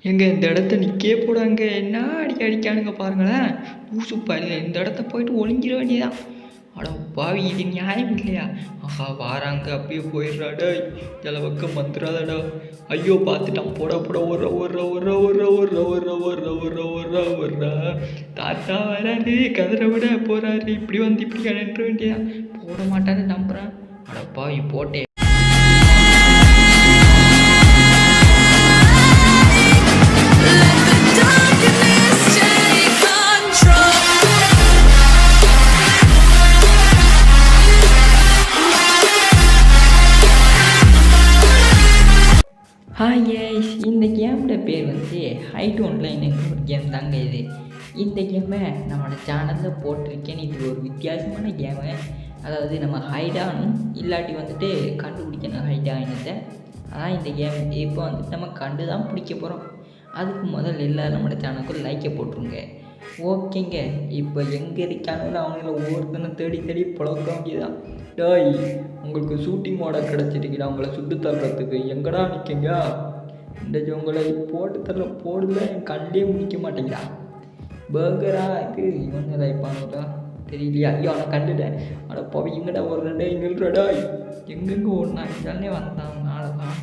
எங்க இந்த இடத்த நிற்கே போடாங்க, என்ன அடிக்கானுங்க பாருங்களேன். லூசு பாருங்க, இந்த இடத்த போயிட்டு ஒளிஞ்சிட வேண்டியதான். அட பாவி, இது நியாயம் இல்லையா? ஆஹா வாராங்க, அப்படியே போயிடுறாடா. இதில் பக்கம் வந்துடாதடா. ஐயோ பார்த்துட்டான், போட போட ஒரு ஒரு ஒரு ஒரு ஒரு ஒரு ஒரு ஒரு ஒரு ஒரு தாத்தா வராரு, கதரை விட போறாரு. இப்படி வந்து இப்படி நின்ற வேண்டியதான். போட மாட்டான்னு நம்புறான். அட பாவி போட்டேன். ஹாய் கைஸ், இந்த கேமோட பேர் வந்து ஹைட் ஆன்லைனுங்கிற ஒரு கேம் தாங்க இது. இந்த கேமை நம்மளோட சேனலில் போட்டிருக்கேன். இது ஒரு வித்தியாசமான கேமு. அதாவது நம்ம ஹைடானும் இல்லாட்டி வந்துட்டு கண்டுபிடிக்கணும் ஹைடானத்தை. அதான் இந்த கேம். இப்போ வந்துட்டு நம்ம கண்டு தான் பிடிக்க போகிறோம். அதுக்கு முதல்ல எல்லோரும் நம்மளோட சேனலுக்கு லைக்கை போட்டுருங்க. ஓகேங்க, இப்போ எங்கே இருக்கானுன்னு அவங்கள ஒவ்வொருத்தனும் தேடி தேடி பழக்க வேண்டியதான். டேய், உங்களுக்கு ஷூட்டிங் மாடல் கிடச்சிருக்கீடா உங்களை சுட்டு தர்றதுக்கு. எங்கடா நிற்கங்க? இந்த உங்களை போட்டு தர போடுல என் கண்டே முடிக்க மாட்டேங்கிறா. பர்கரா இது இவன் லைப்பானுடா தெரியலையா? ஐயோ அவனை கண்டுட்டேன். அட போய் எங்கடா ஒரு ரெண்டே இங்கடா எங்கெங்கே ஓடனா இதானே வந்தான். நாளதான்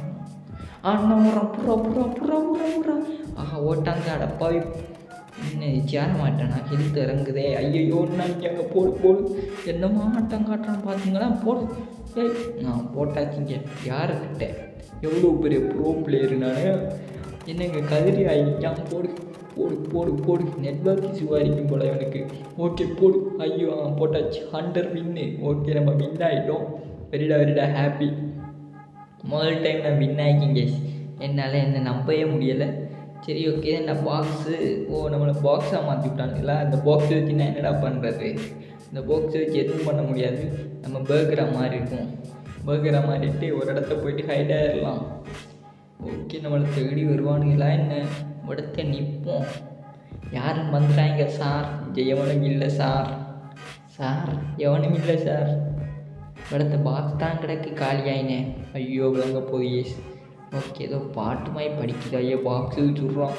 அண்ணா ஓடுறான். புறா புறா புறா புறா புறா. ஆஹா ஓட்டாங்க. அடப்பாவி இன்னும் சேர மாட்டேன். நான் ஹெல்த் இறங்குதே. ஐயோ நான் அங்கே போடு போடு. என்னமா ஆட்டம் காட்டுறான்னு பார்த்தீங்களா? போடு. ஏய் நான் போட்டாச்சுங்க. யாருக்கிட்ட எவ்வளோ பெரிய ப்ரோ பிளேயரு நான். என்னங்க கதிரி ஆகிட்டான். போடு போடு போடு போடு. நெட்வொர்க் இஷ்யூ ஆகிக்கும் போல எனக்கு. ஓகே போடு. ஐயோ போட்டாச்சு. 100 வின்னு. ஓகே நம்ம வின் ஆகிட்டோம். வெரிடா ஹாப்பி. முதல் டைம் நான் வின் ஆகிக்கிங்க. என்னால் என்ன நம்பவே முடியலை. சரி ஓகே. இந்த பாக்ஸு நம்மளை பாக்ஸாக மாற்றி விட்டானுங்களா? இந்த பாக்ஸை வச்சு நான் என்னடா பண்ணுறது? இந்த பாக்ஸை வச்சு எதுவும் பண்ண முடியாது. நம்ம பர்கராக மாதிரி இருக்கும். பர்கராக மாறிட்டு ஒரு இடத்த போயிட்டு ஹைடாக இருக்கலாம். ஓகே, நம்மளை தேடி வருவானுங்களா என்ன? இடத்த நிற்போம். யாரும் வந்துட்டாங்க சார்? எவனும் இல்லை சார். எவனும் இல்லை சார். இடத்த பாக்ஸ் தான் கிடக்கு காலியாயினே. ஐயோ விளங்க போய். ஓகே, ஏதோ பாட்டு மாதிரி படிக்குது. ஐயோ பாக்ஸு சுடுறான்.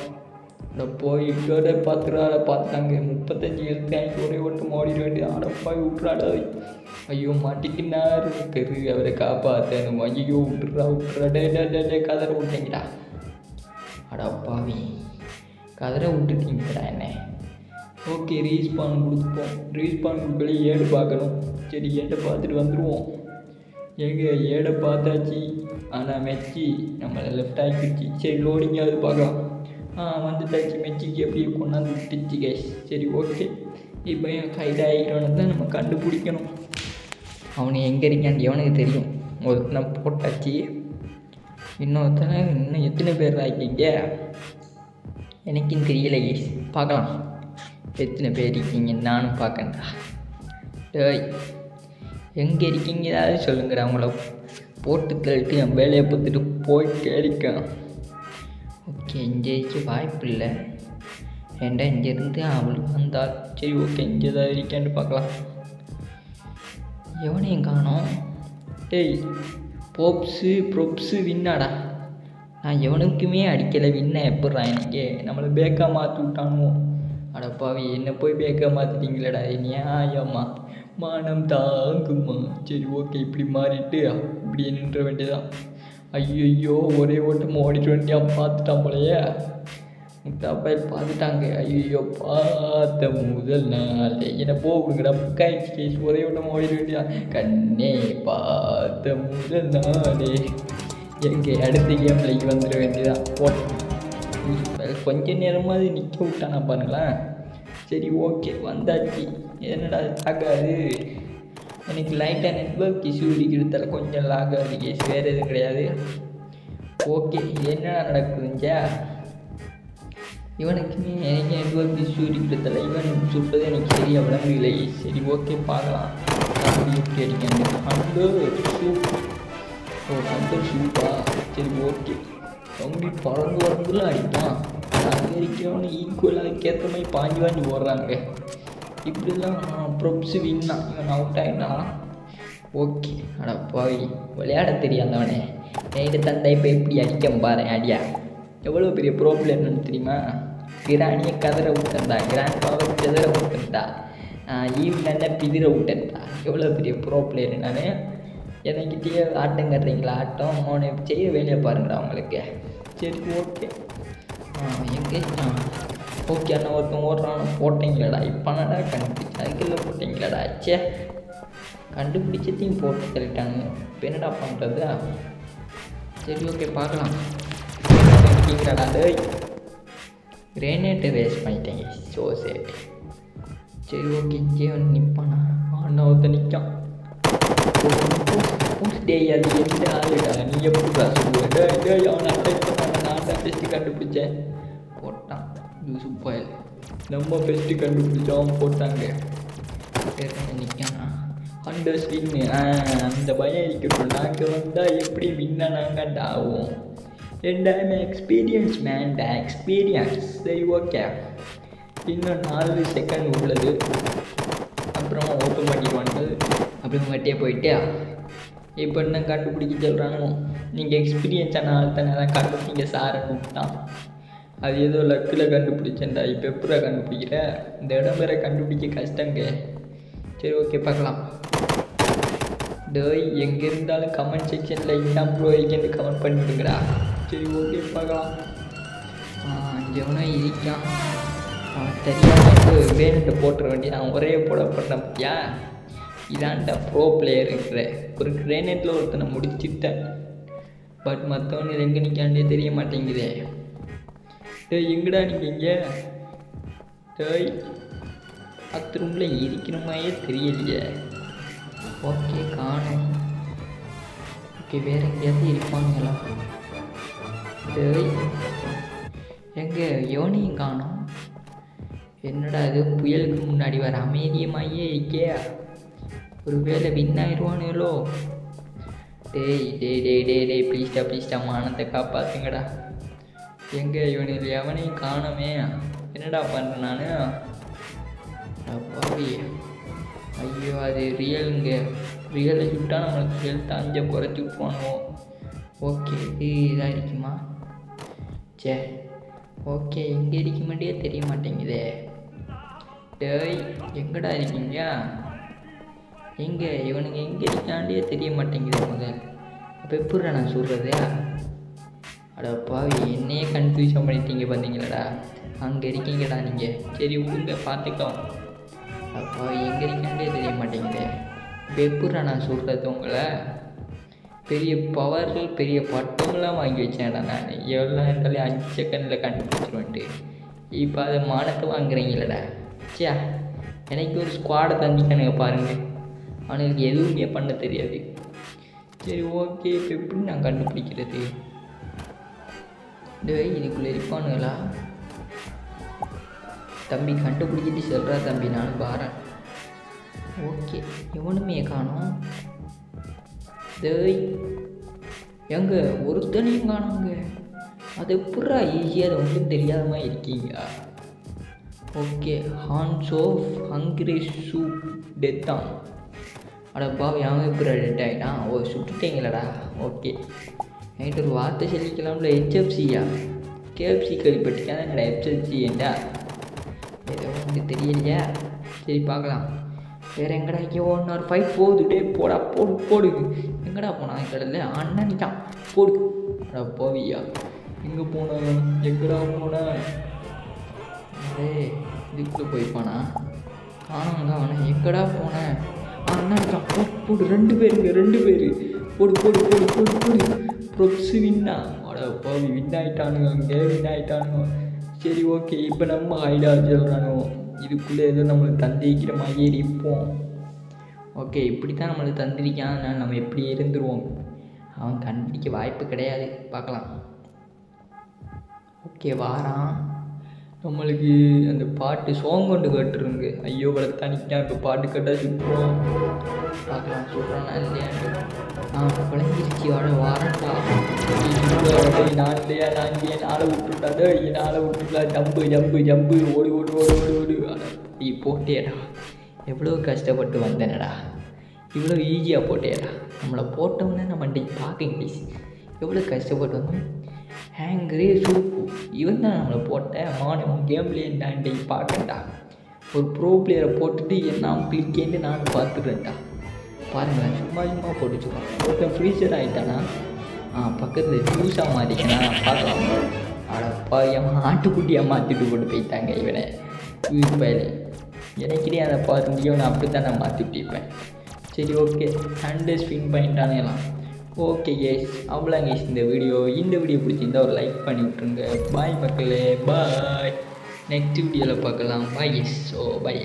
அட போய் இதோட பார்த்துட்டாங்க. 35 எழுத்து ஒரே ஓட்டம் ஓடிட வேண்டியது. அடப்பாய் விட்றாடா. ஐயோ மாட்டிக்கினாரு பெரு. அவரை காப்பாற்றணும். ஐயோ விட்டுறாடே கதரை விட்டீங்கடா. அடப்பாவி கதரை விட்டுட்டீங்கடா என்ன. ஓகே, ரீஸ்பான் கொடுப்போம். ரீஸ்பான் கொடுக்கல ஏடு பார்க்கணும். சரி ஏடை பார்த்துட்டு வந்துடுவோம். எங்கே ஏடை பார்த்தாச்சு. ஆனால் மெச்சி நம்மளை லெஃப்ட் ஆகிடுச்சு. சரி லோடிங்காவது பார்க்கலாம். வந்துட்டாச்சு. மெச்சிக்கு எப்படியே கொண்டாந்து விட்டுச்சு கேஸ். சரி ஓகே, இப்போ என் ஹைட் ஆகிக்கிறவனை தான் நம்ம கண்டுபிடிக்கணும். அவனை எங்கே இருக்கான்னு எவனுக்கு தெரியும். ஒருத்தனை போட்டாச்சு. இன்னொருத்தனை இன்னும் எத்தனை பேர் ஆகிக்கிங்க எனக்கும் தெரியல கேஸ். பார்க்கலாம் எத்தனை பேர் இருக்கீங்க. நானும் பார்க்கண்டா. டேய் எங்கே இருக்கீங்க ஏதாவது சொல்லுங்கடா. அவங்கள போட்டு தள்ளிட்டு என் வேலையை பார்த்துட்டு போயிட்டே இருக்கேன். ஓகே, இங்கே இருக்க வாய்ப்பு இல்லை. ஏண்டா இங்கேருந்து அவள் வந்தாள். சரி ஓகே, இங்கே தான் இருக்கேன்னு பார்க்கலாம். எவனையும் காணோம். டேய் ப்ரொப்ஸு வின்னாடா. நான் எவனுக்குமே அடிக்கலை. வின்ன எப்பட்றா எனக்கு? நம்மளை பேக்காக மாற்றி விட்டானுவோம். அடப்பாவி என்னை போய் பேக்காக மாற்றிட்டீங்களேடா. நியாயம்மா மானம் தாங்குமா? சரி ஓகே, இப்படி மாறிட்டு இப்படி நின்ற வேண்டியதான். ஐயோ ஒரே ஓட்டமாக ஓடிட்டு வேண்டியா. பார்த்துட்டான் போலையே. முட்டாப்பாய் பார்த்துட்டாங்க. ஐயோ பார்த்த முதல் நாள் என்னை போகுங்கடா. புக்காயிடுச்சு கேஸ். ஒரே ஓட்டமாக ஓடிட வேண்டியா. கண்ணே பார்த்த முதல் நாளே. எங்கே அடுத்த கேமில் வந்துட வேண்டியதான். கொஞ்ச நேரமாவது நிற்க விட்டானா பாருங்களேன். சரி ஓகே வந்தாச்சு. என்னடா ஆகாது எனக்கு. லைட்டாக நெட்வொர்க் இஷ்யூ இருக்கிறதால கொஞ்சம் லாக் ஆகுது கேஸ். வேறு எதுவும் கிடையாது. ஓகே, என்னடா நடக்குதுங்க? இவனுக்குமே எனக்கு நெட்வொர்க் இஷ்யூ இருக்கிறதால இவன் சுட்டது எனக்கு சரியாக விளங்கவில்லை. சரி ஓகே பார்க்கலாம் அப்படி எப்படி அடிக்கணும். 100 ஷூட். 100 ஷூட்டா? சரி ஓகே. அவங்க பறந்து வரந்துலாம் அடிப்பான். அங்கே இருக்கிறவனு ஈக்குவலாக அதுக்கேற்ற மாதிரி பாஞ்சு போடுறாங்க. இப்படிலாம் ப்ரொப்ஸு வின்னா. இவன் அவுட் ஆகினா ஓகே. அடப்பாவி விளையாட தெரியாதவனே. நைட்டு தந்தை இப்போ எப்படி அடிக்க பாரு. அடியா எவ்வளோ பெரிய ப்ராப்ளம் என்னன்னு தெரியுமா? கிராணியை கதற விட்டா, கிராண்ட் பாவை கிதற விட்டா, ஈவினில் பிதிர விட்டா. எவ்வளோ பெரிய ப்ராப்ளம் நான். எனக்கிட்டேயே ஆட்டம் கட்டுறீங்களா? ஆட்டம் மோனை செய்ய வேலையை பாருங்களா அவங்களுக்கு. சரி ஓகே. எங்கே ஓகே அண்ணா ஒருத்தன் ஓடுறான் போட்டிங்களடா. இப்போ என்னடா கண்டுபிடிச்சா அதுக்குள்ளே போட்டிங்களடா. சே கண்டுபிடிச்சதையும் போட்டு தள்ளிட்டாங்க. இப்போ என்னடா பண்ணுறது? சரி ஓகே பார்க்கலாம். நினைக்கிறடா கிரேனேட்டை வேஸ்ட் பண்ணிட்டேங்க. ஸோ சரி ஓகே இங்கே வந்து நிற்பானா? அண்ணா ஒருத்தன் நிற்கான். டே அது எந்த ஆளுடா? நீ எப்படிடா சொல்லுவேன்? அவனை அட்டாக் பண்ணாங்க. நான் தான் ஃபஸ்ட்டு கண்டுபிடிச்சேன். போட்டான் சூப்பர். நம்ம ஃபஸ்ட்டு கண்டுபிடிச்சோம் போட்டாங்க. நிற்கானா அண்டர் ஸ்வின்னு. அந்த பயம் இருக்கட்டும். நாங்கள் வந்தால் எப்படி வின்ன நாங்கள் ஆகும். ரெண்டாயிரம் எக்ஸ்பீரியன்ஸ் மேன்டா எக்ஸ்பீரியன்ஸ். சரி ஓகே இன்னும் 4 செகண்ட் உள்ளது. அப்புறம் ஓப்பன் பண்ணிடுவாங்க. அப்புறம் மட்டியே போயிட்டு இப்போ என்ன கண்டுபிடிக்க சொல்கிறானோ. நீங்கள் எக்ஸ்பீரியன்ஸான ஆள் தானே தான் கண்டுபிடிங்க சாரன்னு விட்டான். அது ஏதோ லக்கில் கண்டுபிடிச்சேன்டா. இப்போ எப்படா கண்டுபிடிக்கிற? இந்த இடம் வேற கண்டுபிடிக்க கஷ்டங்க. சரி ஓகே பார்க்கலாம். டேய் எங்கே இருந்தாலும் கமெண்ட் செக்ஷனில் இன்னும் ப்ரோ இங்கேருந்து கமெண்ட் பண்ணிவிடுங்கடா. சரி ஓகே பார்க்கலாம். ஜெவனா இருக்கான். தெரியாமல் வேணுட்டு போட்டுற வேண்டிய நான் ஒரே போட போட்டேன். பத்தியா இதான்டா ப்ரோ பிளேயருங்கிற ஒரு கிரேனேட்டில் ஒருத்தனை முடிச்சுட்டேன். பட் மற்றவனு எங்கே நிற்காண்டே தெரிய மாட்டேங்குதே. டேய் எங்கடா நீங்கள் இங்கே? டேய் பாத்ரூமில் இருக்கணுமாயே தெரியலையே. ஓகே காணும். ஓகே வேறு எங்கேயாவது இருப்பாங்களா? டேய் எங்கே யோனியும் காணும். என்னடா இது புயலுக்கு முன்னாடி வர அமைதியமாயே இருக்கே. ஒரு வேளை வின் ஆயிடுவானுங்களோ? டேய் டேய் டேய் டேய் டேய் ப்ளீஸ்டா மானத்தை காப்பாற்றுங்கடா. எங்கே இவனில் எவனையும் காணமே. என்னடா பண்ணுறேன் நான்? அப்பாவி ஐயோ அது ரியலுங்க. ரியலை சுட்டால் நம்மளுக்கு ஹெல்த் 5 குறைச்சி விட்ருவானோ. ஓகே இதாக இருக்குமா? சே ஓகே எங்கே இருக்க மாட்டே தெரிய மாட்டேங்குதே. டேய் எங்கடா இருக்கீங்க? எங்கே இவனுங்க எங்கே இருக்காண்டே தெரிய மாட்டேங்குது முதல். அப்போ எப்படிடா நான் சொல்கிறது? அடா பாவி என்னையே கன்ஃபியூஷன் பண்ணிட்டீங்க பார்த்தீங்களாடா. அங்கே இருக்கீங்கடா நீங்கள். சரி விடுங்க பார்த்துக்கலாம். அப்பா எங்கே இருக்காண்டே தெரிய மாட்டேங்குது. இப்போ எப்படிடா நான் சொல்கிறது உங்களை? பெரிய பவர்கள் பெரிய பட்டங்கள்லாம் வாங்கி வச்சேன்டா நான். எவ்வளோ இருந்தாலும் 5 செகண்டில் கண்டுபிடிச்சிருவேன்ட்டு. இப்போ அதை மானத்தை வாங்குறீங்களடா. சே எனக்கு ஒரு ஸ்குவாடை தந்திக்கானுங்க பாருங்கள். அவனுக்கு எதுவுமே பண்ண தெரியாது. சரி ஓகே இப்போ எப்படி நான் கண்டுபிடிக்கிறது? டேய் இதுக்குள்ளே இருப்பானுங்களா? தம்பி கண்டுபிடிச்சிட்டு சொல்கிறா தம்பி நானும் பாறேன். ஓகே எவனுமே காணோம். டேய் எங்கே ஒருத்தனையும் காணுங்க. அது எப்படா ஈஸியாக அது ஒன்றும் தெரியாத மாதிரி இருக்கீங்க. ஓகே ஹான்ஸ் ஆஃப் ஹங்கிரி சூப் டெத்தான். அடப்பா அவன் எப்படி டெட் ஆகிட்டான்? ஓ சுட்டுட்டீங்களடா. ஓகே நைட்டு ஒரு வார்த்தை சொல்லிக்கலாம்ல. HFCயா? KFC கேள்விப்பட்டிருக்கேன். என்னடா HFC ஏண்டா? ஏதோ வந்து தெரியலையா? சரி பார்க்கலாம். வேறு எங்கடா இங்கே 1 hour 5 போகுது. டே போடா போடு. எங்கடா போனான்? கடல்ல அண்ணன் நிற்கான். போடு. அடா போவியா? எங்கே போனேன்? எங்கடா போனேன்? டே இதுக்குள்ளே போய்ப்பானா? காணாங்க அவனை. எங்கடா போனேன்? அண்ணா நிற்கான். போடு 2 பேர். போடு. ப்ரொப்ஸு வின்னா. அடா போவி வின் ஆகிட்டானுங்க. அங்கே வின் ஆகிட்டானுங்க. சரி ஓகே இப்போ நம்ம ஹைடா சொல்கிறானோ. இதுக்குள்ளே ஏதோ நம்மளுக்கு தந்திரிக்கிற மாதிரியே இருப்போம். ஓகே இப்படி தான் நம்மளுக்கு தந்திரிக்கான். அதனால் நம்ம எப்படி இருந்துருவோம். அவன் கண்டுபிடிக்க வாய்ப்பு கிடையாது. பார்க்கலாம். ஓகே வாரான். நம்மளுக்கு அந்த பாட்டு சோங் கொண்டு கேட்டுருங்க. ஐயோ வளர்த்தான் நிற்கான். இப்போ பாட்டு கேட்டால் சுற்றுவோம். பார்க்கலாம் சொல்கிறானா இல்லையான்னு. குழஞ்சிருச்சு வாரண்டா. நான் இல்லையா நாளை விட்டுட்டா. ஜம்பு ஓடு. நீ போட்டேடா. எவ்வளோ கஷ்டப்பட்டு வந்தேனடா. இவ்வளோ ஈஸியாக போட்டேடா. நம்மளை போட்டோம்னா நம்ம இன்றைக்கி பார்க்க இங்கிலீஷ் எவ்வளோ கஷ்டப்பட்டு வந்தோம். ஹேங்கரே சுடுப்பு. இவன் தான் நம்மளை போட்ட மாணவன் கேம்லேயே தாண்டி பார்க்கண்டா. ஒரு ப்ரோ பிளேயரை போட்டுட்டு என்ன கிளிக்கேன்னு நான் பார்த்துக்கிறேன்டா. பாருங்களேன், சும்மா சும்மா போட்டுச்சுக்கோம். ஒருத்தன் ஃப்ரீசர் ஆகிட்டானா பக்கத்தில் ஜூஸாக மாறிக்கனா பார்க்கலாம். அடப்பா என் ஆட்டுக்குட்டியாக மாற்றிட்டு போட்டு போயிட்டாங்க இவனை. வீட்பாயில் எனக்கிட்டே அதை பார்த்து முடியும். நான் அப்படி தான் நான் மாற்றி விட்டிருப்பேன். சரி, ஓகே, ஹண்ட்ரட் ஸ்பின் பாயிண்டானேலாம். ஓகே கேஸ், அவ்வளோ கேஸ் இந்த வீடியோ பிடிச்சிருந்தா ஒரு லைக் பண்ணி விட்ருங்க. பாய் மக்களே, பாய். நெக்ஸ்ட் வீடியோவில் பார்க்கலாம். பாய் எஸ். பாய்.